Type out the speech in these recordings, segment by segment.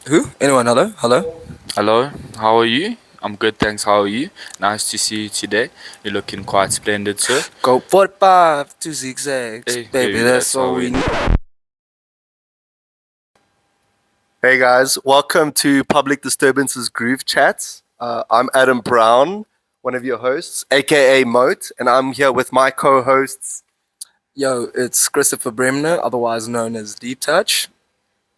Who? Anyone? Hello? Hello? Hello, how are you? I'm good, thanks. How are you? Nice to see you today. You're looking quite splendid, sir. Go 45 to zigzags, Hey, baby. That's that's all how we we. need. Hey guys, welcome to Public Disturbance's Groove Chats. I'm Adam Brown, one of your hosts, aka Moat, and I'm here with my co-hosts. Yo, it's Christopher Bremner, otherwise known as Deep Touch.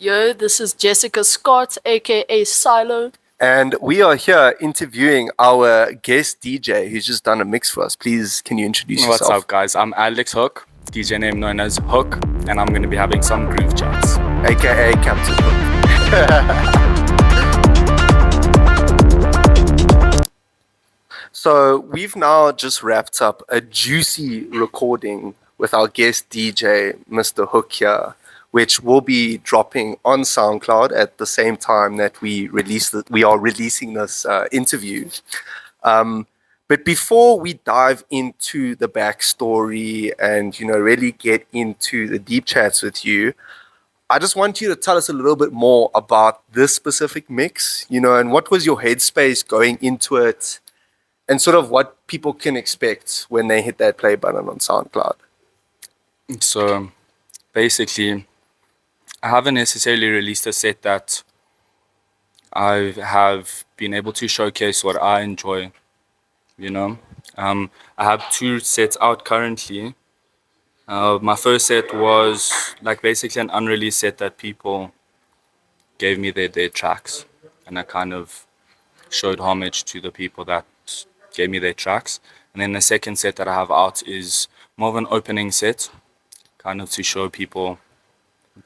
Yo, this is Jessica Scott, aka Silo. And we are here interviewing our guest DJ who's just done a mix for us. Please, can you introduce What's yourself? up, guys? I'm Alex Hook, DJ name known as Hook, and I'm going to be having some groove chats. Aka Captain Hook. So we've now just wrapped up a juicy recording with our guest DJ, Mr. Hook here, which will be dropping on SoundCloud at the same time that we are releasing this interview. But before we dive into the backstory and really get into the deep chats with you, I just want you to tell us a little bit more about this specific mix, and what was your headspace going into it, and sort of what people can expect when they hit that play button on SoundCloud. So, basically, I haven't necessarily released a set that I have been able to showcase what I enjoy, I have two sets out currently. My first set was like basically an unreleased set that people gave me their tracks, and I kind of showed homage to the people that gave me their tracks. And then the second set that I have out is more of an opening set, kind of to show people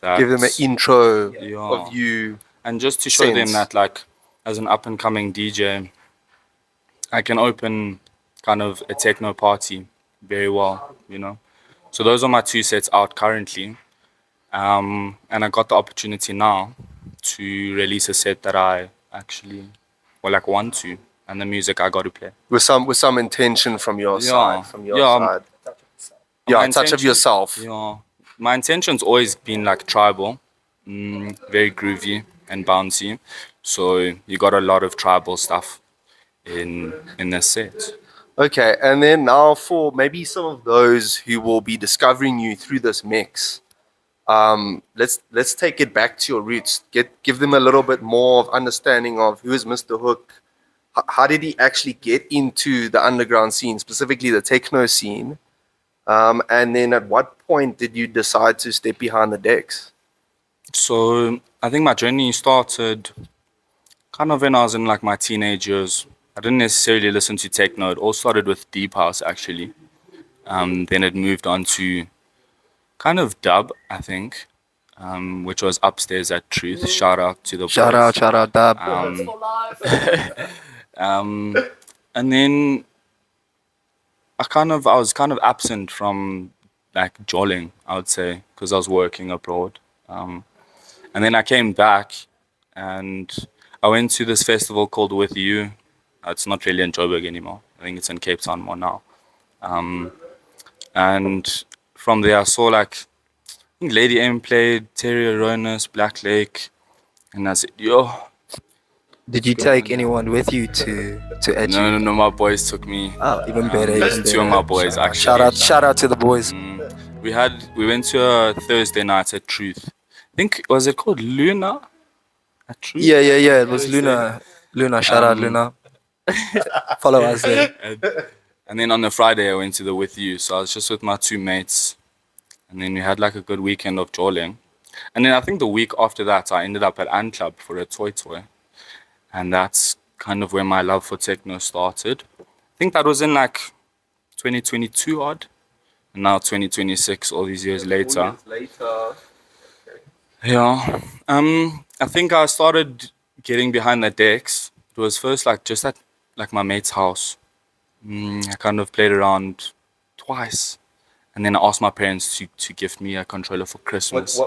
that Give them an intro Yeah. of you. and just to show them sense. that, like, as an up and coming DJ, I can open kind of a techno party very well. So those are my two sets out currently. And I got the opportunity now to release a set that I actually, want to, and the music I got to play. With some intention from your side. From your Yeah, side. My Yeah, a touch of intention- yourself. Yeah, my intention's always been like tribal, very groovy and bouncy. So you got a lot of tribal stuff in this set. Okay, and then now for maybe some of those who will be discovering you through this mix, let's take it back to your roots. Give them a little bit more of understanding of who is Mr. Hook. How did he actually get into the underground scene, specifically the techno scene? And then at what point did you decide to step behind the decks? So I think my journey started kind of when I was in like my teenage years. I didn't necessarily listen to techno. It all started with deep house actually. Then it moved on to kind of dub, I think, which was upstairs at Truth. Shout out to the Shout boys. out, Dab. For life. And then I was kind of absent from like jolling, I would say, because I was working abroad. And then I came back and I went to this festival called With You. It's not really in Joburg anymore. I think it's in Cape Town more now. And from there I saw like, I think Lady M played, Terry Aronis, Black Lake, and I said, yo, Did you take anyone with you to Edgy? no, my boys took me. Oh, even better. There's Even two of better. my boys actually. Shout out to the boys. We went to a Thursday night at Truth. I think, was it called Luna? At Truth? Yeah. It was Luna. Shout out, Luna. Follow us there. And then on the Friday I went to the With You. So I was just with my two mates. And then we had like a good weekend of jolling. And then I think the week after that I ended up at Ant Club for a toy. And that's kind of where my love for techno started. I think that was in like 2022 odd. And now 2026, all these years later. Yeah. I think I started getting behind the decks. It was first like just at like my mate's house. I kind of played around twice. And then I asked my parents to gift me a controller for Christmas.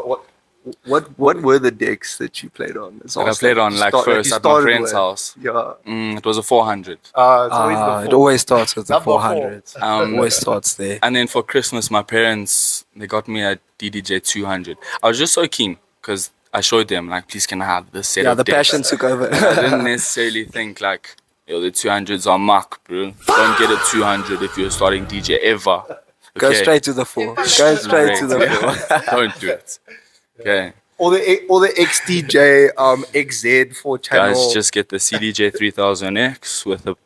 What were the decks that you played on? That I played on like first at my friend's house. Yeah. It was a 400. It always starts with the Number 400. four. It always starts there. And then for Christmas, my parents, they got me a DDJ 200. I was just so keen because I showed them like, please can I have this set Yeah, of the decks? passion took over. I didn't necessarily think like, yo, the 200s are muck, bro. Don't get a 200 if you're starting DJ ever. Go Okay? straight to the 4. Go straight to the 4. Don't do it. Okay. Or the XDJ XZ for channel. Guys, just get the CDJ 3000X with a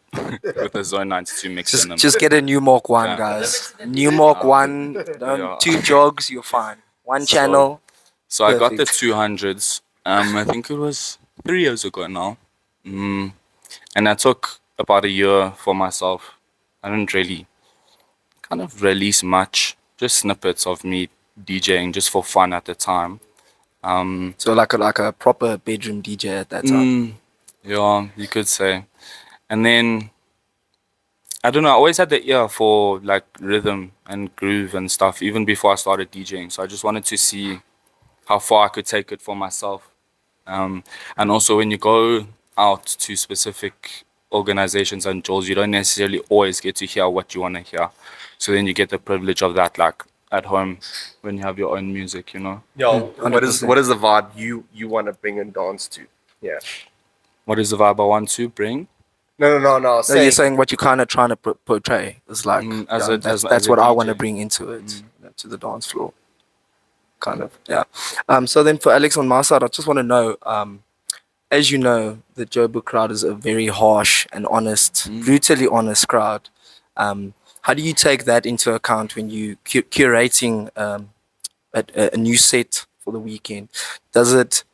with a Zone 92 mix in them. Just get a new Mark 1, Yeah. guys. New Mark 1, Yeah. 2 jogs, you're fine. One channel. So I got the Perfect. 200s. I think it was 3 years ago now. And I took about a year for myself. I didn't really kind of release much, just snippets of me DJing just for fun at the time. So like a proper bedroom DJ at that time. Yeah, you could say. And then I don't know, I always had the ear for like rhythm and groove and stuff even before I started DJing. So I just wanted to see how far I could take it for myself. And also when you go out to specific organizations and jewels, you don't necessarily always get to hear what you want to hear. So then you get the privilege of that like at home when you have your own music, you know. Yo, what is the vibe you want to bring and dance to? Yeah. What is the vibe I want to bring? No. So you're saying what you're kind of trying to portray is like, as yeah, a- that's as a what I DJ. want to bring into it, to the dance floor. Kind of, yeah. So then for Alex on my side, I just want to know, as you know, the Joburg crowd is a very harsh and honest, brutally honest crowd. How do you take that into account when you curating a new set for the weekend? Does it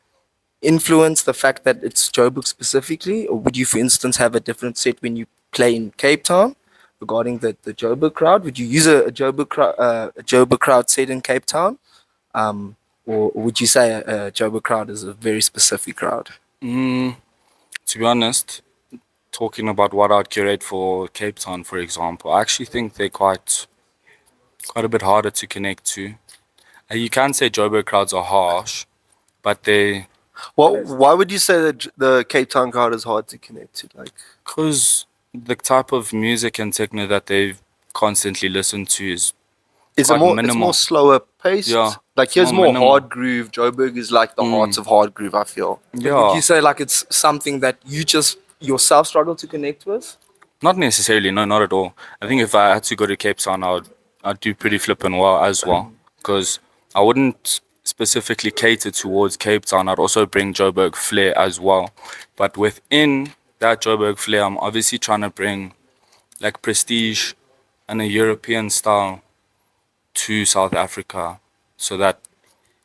influence the fact that it's Joburg specifically, or would you, for instance, have a different set when you play in Cape Town regarding the Joburg crowd? Would you use a Joburg crowd set in Cape Town, or would you say a Joburg crowd is a very specific crowd? To be honest, talking about what I'd curate for Cape Town, for example, I actually think they're quite a bit harder to connect to. You can say Joburg crowds are harsh, but they, Well, why would you say that the Cape Town crowd is hard to connect to? Like, because the type of music and techno that they constantly listen to is is it quite more? It's minimal. more slower paced. Yeah, Like it's here's more more minimal. hard groove. Joburg is like the heart of hard groove. I feel. Would you say like it's something that you just yourself struggle to connect with? Not necessarily, no, not at all. I think if I had to go to Cape Town, I'd do pretty flippin' well as well, because I wouldn't specifically cater towards Cape Town. I'd also bring Joburg flair as well. But within that Joburg flair, I'm obviously trying to bring like prestige and a European style to South Africa so that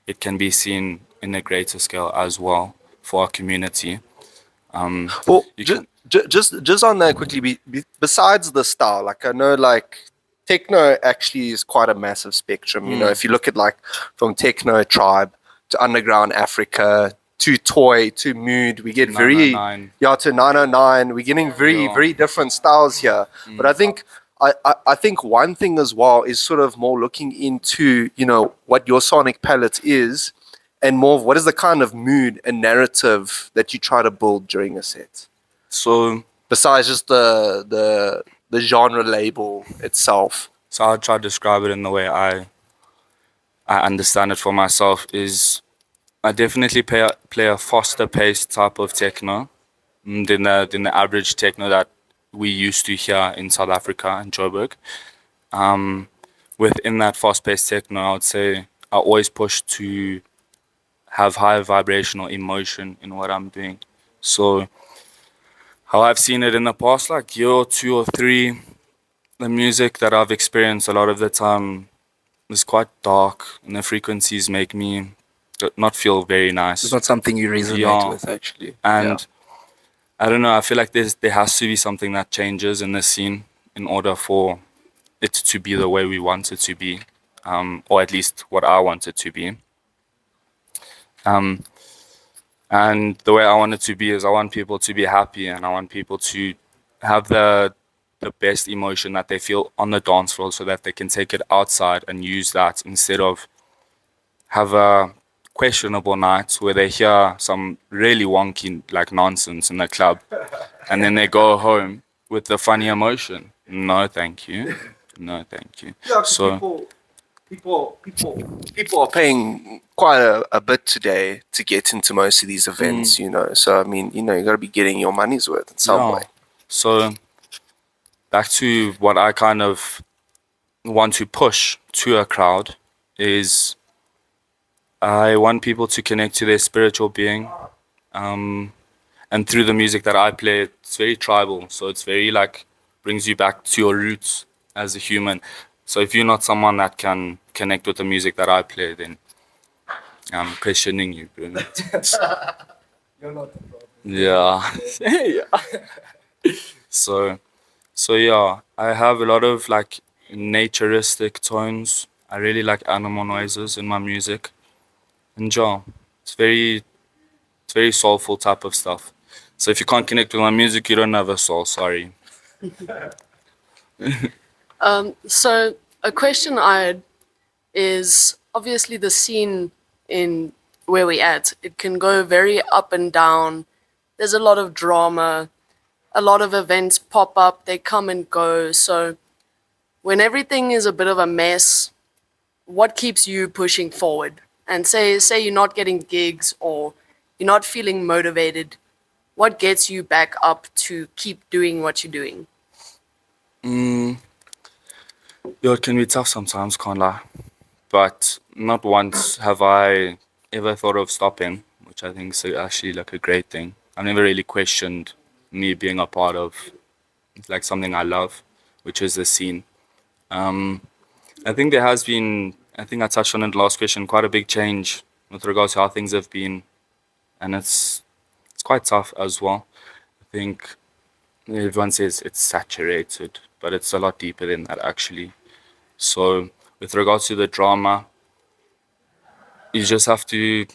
it can be seen in a greater scale as well for our community. Well, You just on that quickly. Besides the style, like I know, like techno actually is quite a massive spectrum. You know, if you look at like from techno tribe to underground Africa to toy to mood, we get very 909. to 909. We're getting very different styles here. But I think I think one thing as well is sort of more looking into, you know, what your sonic palette is, and more of what is the kind of mood and narrative that you try to build during a set, So besides just the genre label itself. So I'll try to describe it in the way I understand it for myself. Is I definitely play a faster paced type of techno than the average techno that we used to hear in South Africa and Joburg. Within that fast paced techno, I would say I always push to have high vibrational emotion in what I'm doing. So how I've seen it in the past, like year 2 or 3, the music that I've experienced a lot of the time is quite dark, and the frequencies make me not feel very nice. It's not something you resonate Yeah. with, actually. And I don't know, I feel like there has to be something that changes in the scene in order for it to be the way we want it to be, or at least what I want it to be. And the way I want it to be is I want people to be happy, and I want people to have the best emotion that they feel on the dance floor, so that they can take it outside and use that instead of have a questionable night where they hear some really wonky like nonsense in the club and then they go home with the funny emotion. No, thank you. No, thank you. Yeah, 'cause So people, People are paying quite a bit today to get into most of these events, you know. So I mean, you know, you got to be getting your money's worth in some Yeah. way. So back to what I kind of want to push to a crowd is I want people to connect to their spiritual being. And through the music that I play, it's very tribal. So it's very like brings you back to your roots as a human. So if you're not someone that can connect with the music that I play, then I'm questioning you, bro. You're not the problem. Yeah. So yeah, I have a lot of like naturistic tones. I really like animal noises in my music. And yeah, it's very soulful type of stuff. So if you can't connect with my music, you don't have a soul. Sorry. So a question I had is obviously the scene in where we at. It can go very up and down. There's a lot of drama. A lot of events pop up. They come and go. So when everything is a bit of a mess, what keeps you pushing forward? And say you're not getting gigs or you're not feeling motivated. What gets you back up to keep doing what you're doing? Yo, it can be tough sometimes, can't lie. But not once have I ever thought of stopping, which I think is actually like a great thing. I've never really questioned me being a part of like something I love, which is the scene. Um, I think there has been, I think I touched on it last question, quite a big change with regards to how things have been, and it's quite tough as well. I think everyone says it's saturated, but it's a lot deeper than that actually. So with regards to the drama, you just have to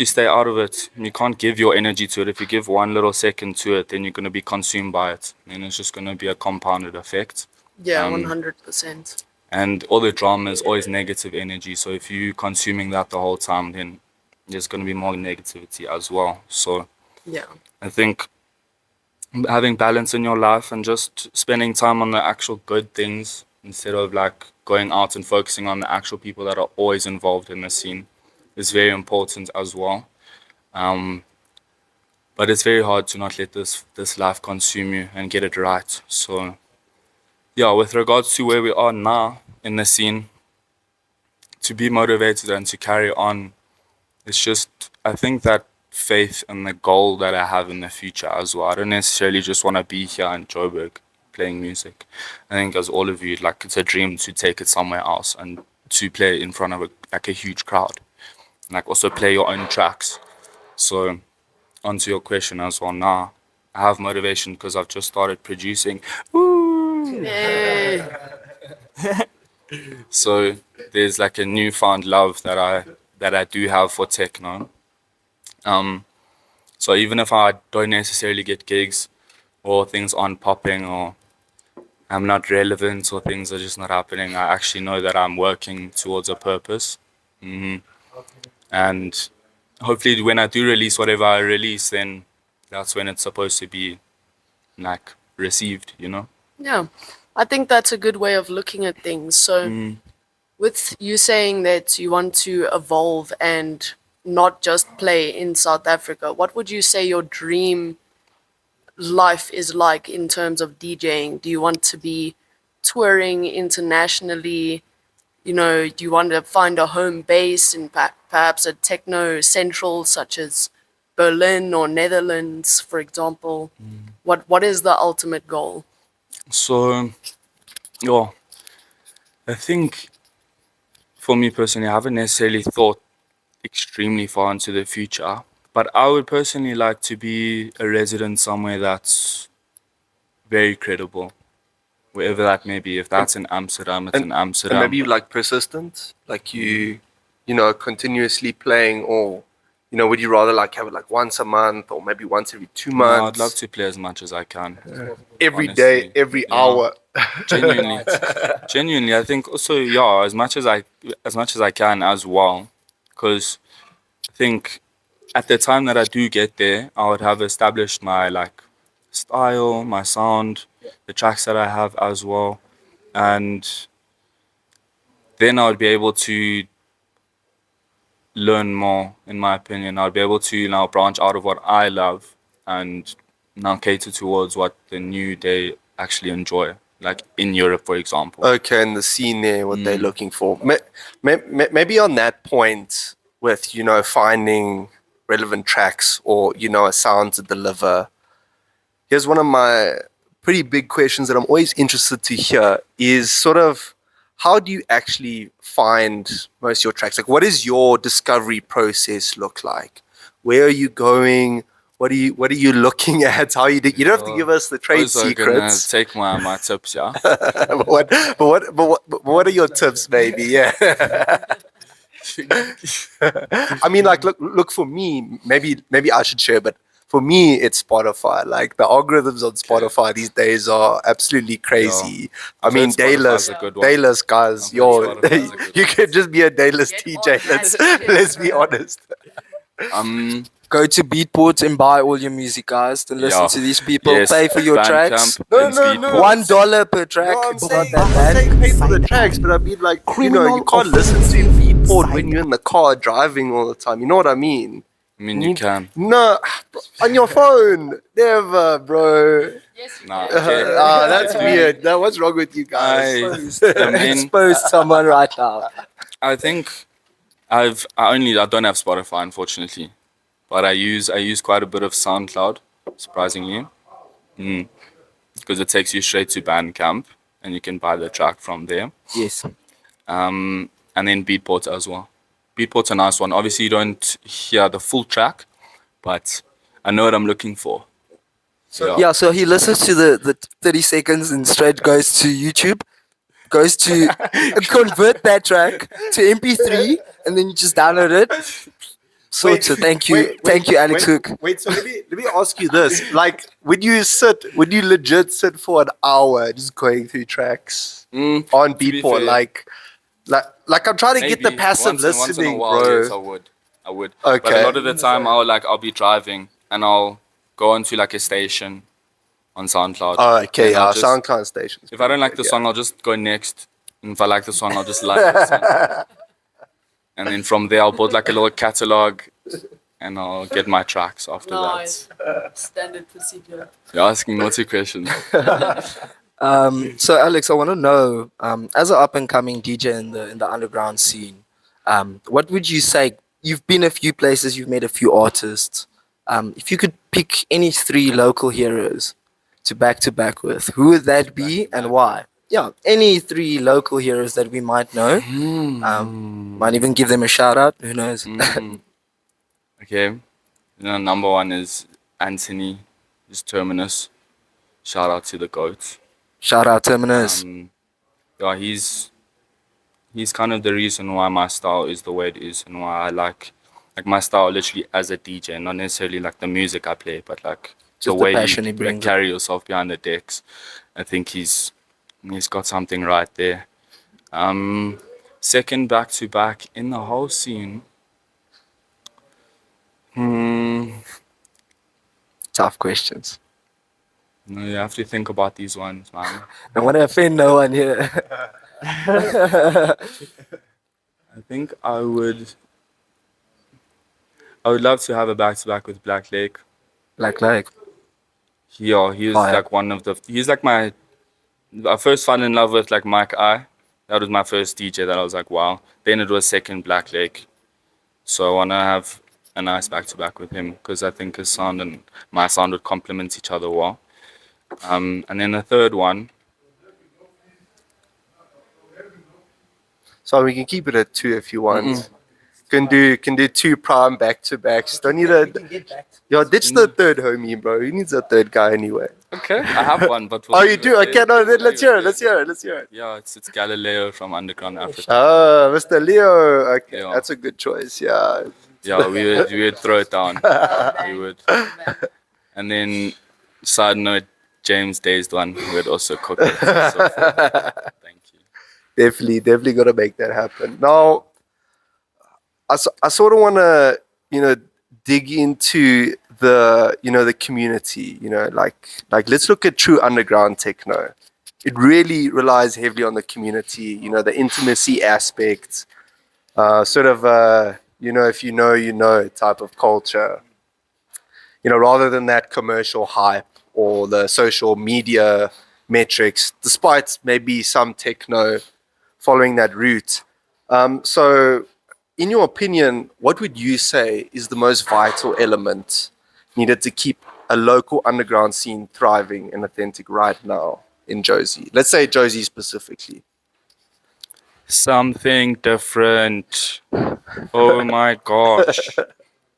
stay out of it. You can't give your energy to it. If you give one little second to it, then you're gonna be consumed by it, and it's just gonna be a compounded effect. Yeah, Um, 100%. and all the drama is always negative energy. So if you're consuming that the whole time, then there's gonna be more negativity as well. So Yeah. I think having balance in your life and just spending time on the actual good things instead of like going out and focusing on the actual people that are always involved in the scene is very important as well. Um, but it's very hard to not let this life consume you and get it right. So yeah, with regards to where we are now in the scene, to be motivated and to carry on, it's just I think that faith and the goal that I have in the future as well. I don't necessarily just want to be here in Joburg playing music. I think as all of you, like it's a dream to take it somewhere else and to play in front of like a huge crowd. And like also play your own tracks. So onto your question as well now. I have motivation because I've just started producing. Woo! Yay. So there's like a newfound love that I do have for techno. So even if I don't necessarily get gigs or things aren't popping or I'm not relevant or things are just not happening, I actually know that I'm working towards a purpose. And hopefully when I do release whatever I release, then that's when it's supposed to be like received, you know? Yeah. I think that's a good way of looking at things. So with you saying that you want to evolve and not just play in South Africa, what would you say your dream life is like in terms of DJing? Do you want to be touring internationally? You know, do you want to find a home base in perhaps a techno central such as Berlin or Netherlands, for example? What is the ultimate goal? So, yeah, I think for me personally, I haven't necessarily thought extremely far into the future, but I would personally like to be a resident somewhere that's very credible, wherever that may be. If that's in Amsterdam, it's in And Amsterdam. maybe like persistent, like you know, continuously playing, or you know, would you rather like have it like once a month or maybe once every 2 No, months? I'd love to play as much as I can. Every day, honestly. every Yeah. hour. Genuinely, genuinely, I think also yeah, as much as I can as well, because I think at the time that I do get there, I would have established my like style, my sound, the tracks that I have as well, and then I would be able to learn more, in my opinion. I'd be able to now branch out of what I love and now cater towards what the new they actually enjoy, like in Europe, for example. Okay, and the scene there, what they're looking for. Maybe on that point, with finding relevant tracks or a sound to deliver. Here's one of my pretty big questions that I'm always interested to hear: is sort of how do you actually find most of your tracks? Like, what does your discovery process look like? Where are you going? What are you looking at? How you don't have to give us the trade Those are gonna secrets. take my tips, yeah. What are your tips, baby? Yeah. I mean, like, look for me. Maybe I should share, but for me, it's Spotify. Like, the algorithms on Spotify these days are absolutely crazy. I I've mean, heard Spotify's dayless, a good one. dayless guys. I've Yo, heard Spotify's a good you one. could just be a dayless Get DJ. on Let's that. let's be honest. Go to Beatport and buy all your music, guys. To listen Yeah. to these people. Yes, Pay for your Bandcamp tracks. and No, Beatport. $1 per track. No, I'm It's not saying, that I'm bad. saying pay for the tracks, but I mean, like, you can't listen to Beatport when you're in the car driving all the time. You know what I mean? I mean, you can. No, on your phone. Never, bro. Yes, you Nah, can. okay. That's weird. Now, what's wrong with you guys? The main, Exposed someone right now. I think I don't have Spotify, unfortunately, but I use quite a bit of SoundCloud, surprisingly, because it takes you straight to Bandcamp and you can buy the track from there. Yes. And then Beatport as well. Beatport's a nice one. Obviously, you don't hear the full track, but I know what I'm looking for. So Yeah, so he listens to the 30 seconds and straight goes to YouTube, goes to convert that track to MP3, and then you just download it. So thank you, Alex Hook. Wait, so let me ask you this: like, would you legit sit for an hour just going through tracks on be Beatport? fair, Like I'm trying to get the maybe passive once in a listening, while, bro. yes, I would. But Okay. a lot of the time, I'll be driving and I'll go onto like a station on SoundCloud. Oh, okay, and I'll yeah, just- SoundCloud stations. If I don't like the song, I'll just go next. And if I like the song, I'll just like the song. And then from there, I'll build like a little catalog and I'll get my tracks after Nice. Standard procedure. that. You're asking naughty questions. So Alex, I want to know, as an up and coming DJ in the underground scene, what would you say? You've been a few places, you've met a few artists. If you could pick any 3 local heroes to back with, who would that be and why? Yeah, any 3 local heroes that we might know. Might even give them a shout out. Who knows? Okay. Number 1 is Anthony, is Terminus. Shout out to the GOAT. Shout out Terminus. Yeah, he's kind of the reason why my style is the way it is and why I like my style literally as a DJ, not necessarily like the music I play, but like Just the the way passion you he brings. carry yourself behind the decks. I think he's got something right there. Second back to back in the whole scene. Tough questions. No, you have to think about these ones, man. I want to offend no one here. I think I would love to have a back to back with Black Lake. Black Lake. Yeah, he was Fire. like he's like I first fell in love with like Mike I. That was my first DJ that I was like, wow. Then it was second Black Lake. So I want to have a nice back to back with him because I think his sound and my sound would complement each other well. And then the third one, So we can keep it at 2 if you want. Can do 2 prime back to backs. Don't need a. Yo, ditch the third homie, bro. Who needs a third guy anyway? okay, I have one, but Oh, you do? Okay, no, then let's hear it. Yeah, it's Galileo from Underground Africa. Oh, Mr. Leo. Okay, Yeah. that's a good choice. Yeah. Yeah, we would throw it down. We would. And then, side note, James Dazed one would also cook it. So, thank you. Definitely got to make that happen. Now, I sort of want to, dig into the, the community, like let's look at true underground techno. it really relies heavily on the community, the intimacy aspect, sort of, if you know type of culture, rather than that commercial hype or the social media metrics, despite maybe some techno following that route. So, in your opinion, what would you say is the most vital element needed to keep a local underground scene thriving and authentic right now in Josie? Let's say Josie specifically. Something different. Oh my gosh.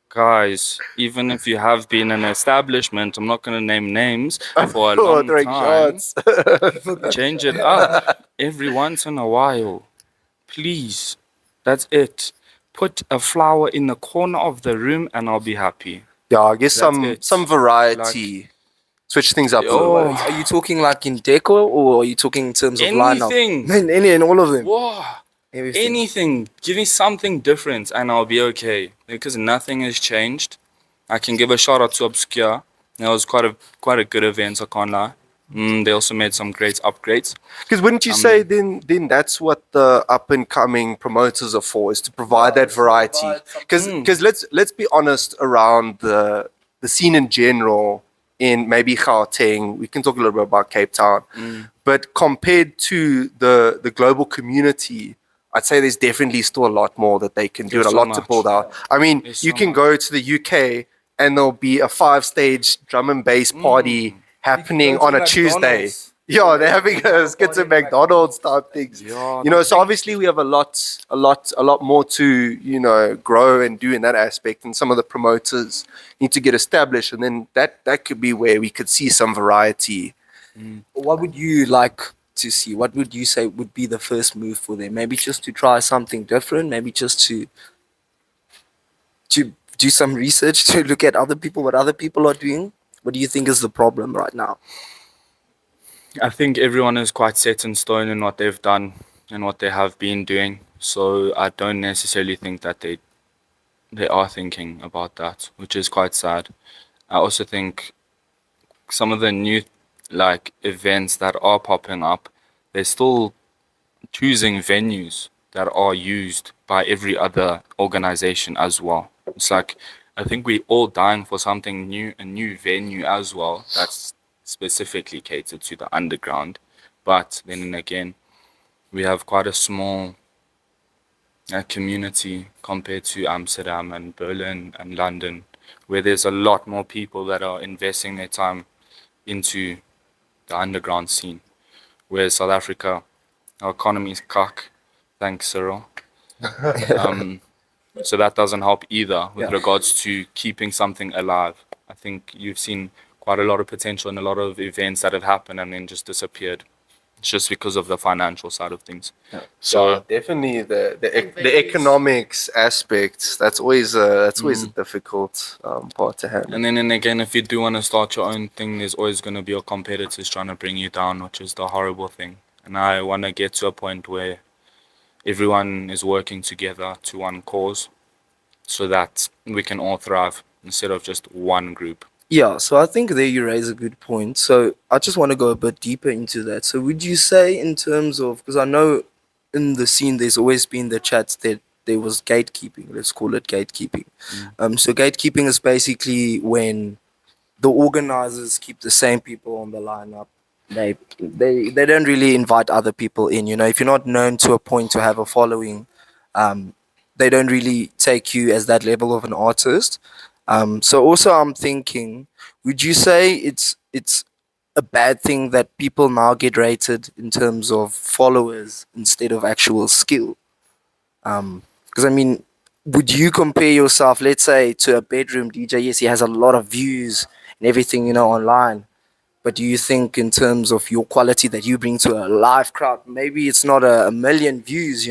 Guys, even if you have been an establishment, I'm not going to name names for a long Throwing time. shots. Change it up every once in a while. Please. That's it. Put a flower in the corner of the room and I'll be happy. Yeah, I guess That's some it. variety. Switch things up a little Oh, bit. Are you talking like in deco, or are you talking in terms of lineup? anything. Any and all of them. Whoa. Everything. Anything. Give me something different and I'll be okay. Because nothing has changed. I can give a shout out to Obscure. That was quite a good event, I can't lie. They also made some great upgrades. Because wouldn't you say then that's what the up and coming promoters are for, is to provide that variety? Because let's be honest, around the scene in general in maybe Gauteng, we can talk a little bit about Cape Town, but compared to the global community, I'd say there's definitely still a lot more that they can do, There's and a so lot to much. build out. I mean, There's you so can much. go to the UK and there'll be a 5-stage drum and bass party happening on a Tuesday. Yeah, they're having a skits at McDonald's type things. Yeah, So obviously we have a lot more to, grow and do in that aspect. And some of the promoters need to get established. And then that could be where we could see some variety. What would you like to see? What would you say would be the first move for them? Maybe just to try something different. Maybe just to do some research, to look at what other people are doing. What do you think is the problem right now? I think everyone is quite set in stone in what they've done and what they have been doing. So I don't necessarily think that they are thinking about that, which is quite sad. I also think some of the new events that are popping up, they're still choosing venues that are used by every other organization as well. It's like I think we're all dying for something new, a new venue as well that's specifically catered to the underground. But then again, we have quite a small community compared to Amsterdam and Berlin and London, where there's a lot more people that are investing their time into the underground scene. Whereas South Africa, our economy is cock. Thanks, Cyril. So that doesn't help either with regards to keeping something alive. I think you've seen quite a lot of potential in a lot of events that have happened and then just disappeared. It's just because of the financial side of things. So definitely the economics aspects. That's always a difficult part to handle. And then again, if you do want to start your own thing, there's always going to be your competitors trying to bring you down, which is the horrible thing. And I want to get to a point where everyone is working together to one cause so that we can all thrive instead of just one group. Yeah, so I think there you raise a good point. So I just want to go a bit deeper into that. So would you say, in terms of, because I know in the scene there's always been the chats that there was gatekeeping, let's call it gatekeeping. So gatekeeping is basically when the organizers keep the same people on the lineup. They don't really invite other people in. If you're not known to a point to have a following, they don't really take you as that level of an artist. So also I'm thinking, would you say it's a bad thing that people now get rated in terms of followers instead of actual skill? Because I mean, would you compare yourself, let's say, to a bedroom DJ? Yes, he has a lot of views and everything, online. But do you think, in terms of your quality that you bring to a live crowd, maybe it's not a million views,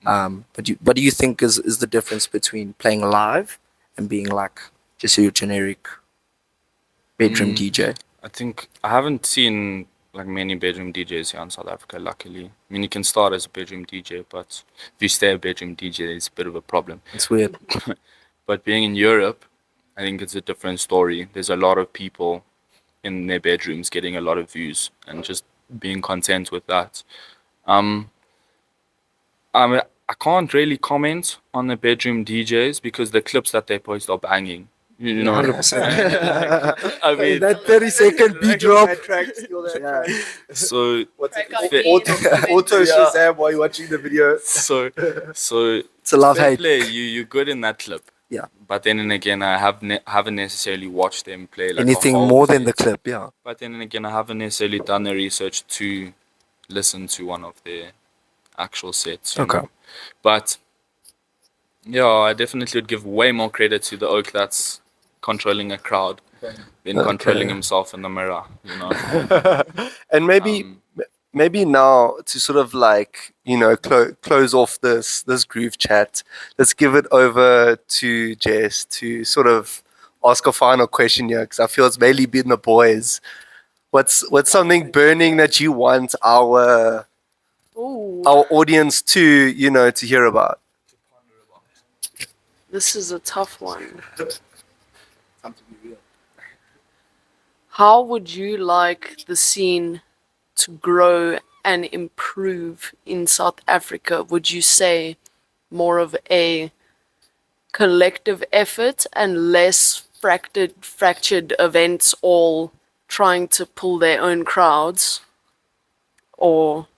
but what do you think is the difference between playing live and being like just your generic bedroom DJ? I think I haven't seen like many bedroom DJs here in South Africa, luckily. I mean, you can start as a bedroom DJ, but if you stay a bedroom DJ, it's a bit of a problem. It's weird. But being in Europe, I think it's a different story. There's a lot of people in their bedrooms getting a lot of views and just being content with that. Um, I can't really comment on the bedroom DJs because the clips that they post are banging. You know, 100%. I mean, That 30-second beat drop. so Auto Shazam while you're watching the video. so It's a love fair hate. play. You're good in that clip. Yeah. But then and again, I haven't necessarily watched them play like a Anything whole more than the set. clip, yeah. But then and again, I haven't necessarily done the research to listen to one of their actual sets. you Okay. know. But yeah, I definitely would give way more credit to the oak that's controlling a crowd than controlling himself in the mirror. You know. And maybe now to sort of like close off this groove chat, let's give it over to Jess to sort of ask a final question here, because I feel it's mainly been the boys. What's something burning that you want our Ooh, audience to to hear about? this is a tough one. How would you like the scene to grow and improve in South Africa? Would you say more of a collective effort and less fractured events all trying to pull their own crowds? Or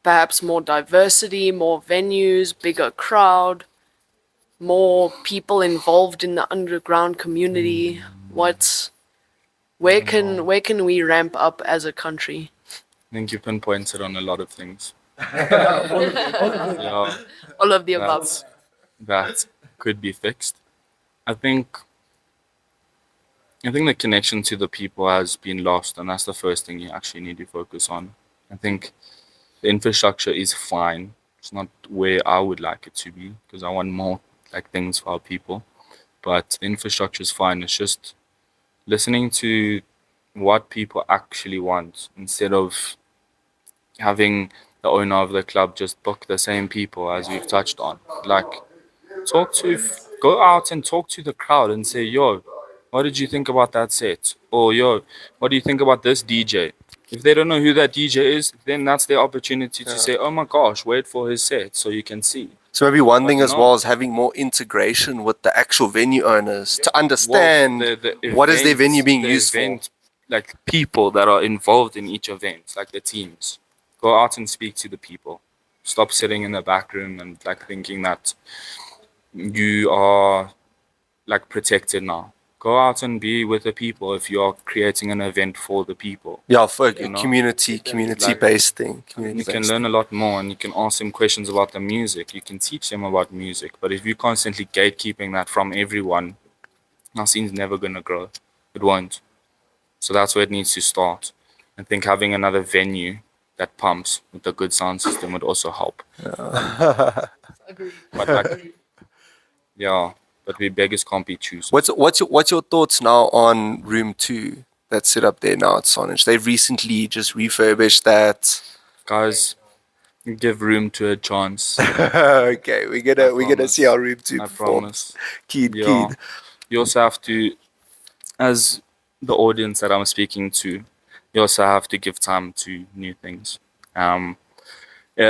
perhaps more diversity, more venues, bigger crowd, more people involved in the underground community? Where can we ramp up as a country? I think you pinpointed on a lot of things. Yeah, All of the above. that could be fixed. I think the connection to the people has been lost, and that's the first thing you actually need to focus on. I think the infrastructure is fine. It's not where I would like it to be because I want more like things for our people. But the infrastructure is fine. It's just listening to what people actually want instead of having the owner of the club just book the same people as we've touched on. Like, go out and talk to the crowd and say, yo, what did you think about that set? Or, yo, what do you think about this DJ? If they don't know who that DJ is, then that's their opportunity to say, oh my gosh, wait for his set so you can see. So maybe one But thing as no. well is having more integration with the actual venue owners to understand what is their venue being used for. Like people that are involved in each event, like the teams. Go out and speak to the people. Stop sitting in the back room and like thinking that you are like protected now. Go out and be with the people if you are creating an event for the people. Yeah, for a You know? community-based thing. You can learn a lot more and you can ask them questions about the music. You can teach them about music. But if you're constantly gatekeeping that from everyone, our scene's never going to grow. It won't. So that's where it needs to start. I think having another venue that pumps with a good sound system would also help. But like, yeah, but we beggars can't be choosers. What's your thoughts now on Room 2 that's set up there now at Sonage? They've recently just refurbished that. Guys, give room to a chance. Okay, we're gonna see how Room 2 I performs. promise. Keen. You also have to, as the audience that I'm speaking to, you also have to give time to new things. I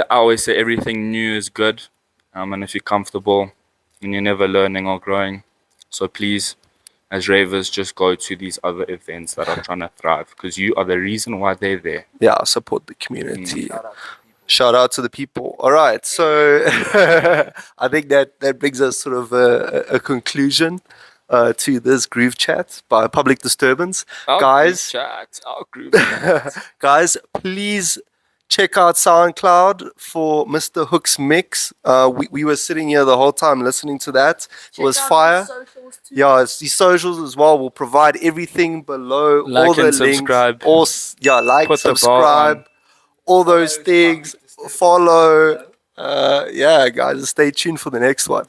always say everything new is good, and if you're comfortable and you're never learning or growing, so please, as ravers, just go to these other events that are trying to thrive because you are the reason why they're there. Yeah, support the community. Shout out to the people. All right, so I think that brings us sort of a conclusion to this groove chat by Public Disturbance. Guys, guys, please check out SoundCloud for Mr. Hook's mix. We were sitting here the whole time listening to that. It was fire. Yeah, it's the socials as well. We'll provide everything below. Like all the and links. subscribe. Like, Put the bar subscribe, on. all those things. Follow. Yeah, guys, stay tuned for the next one.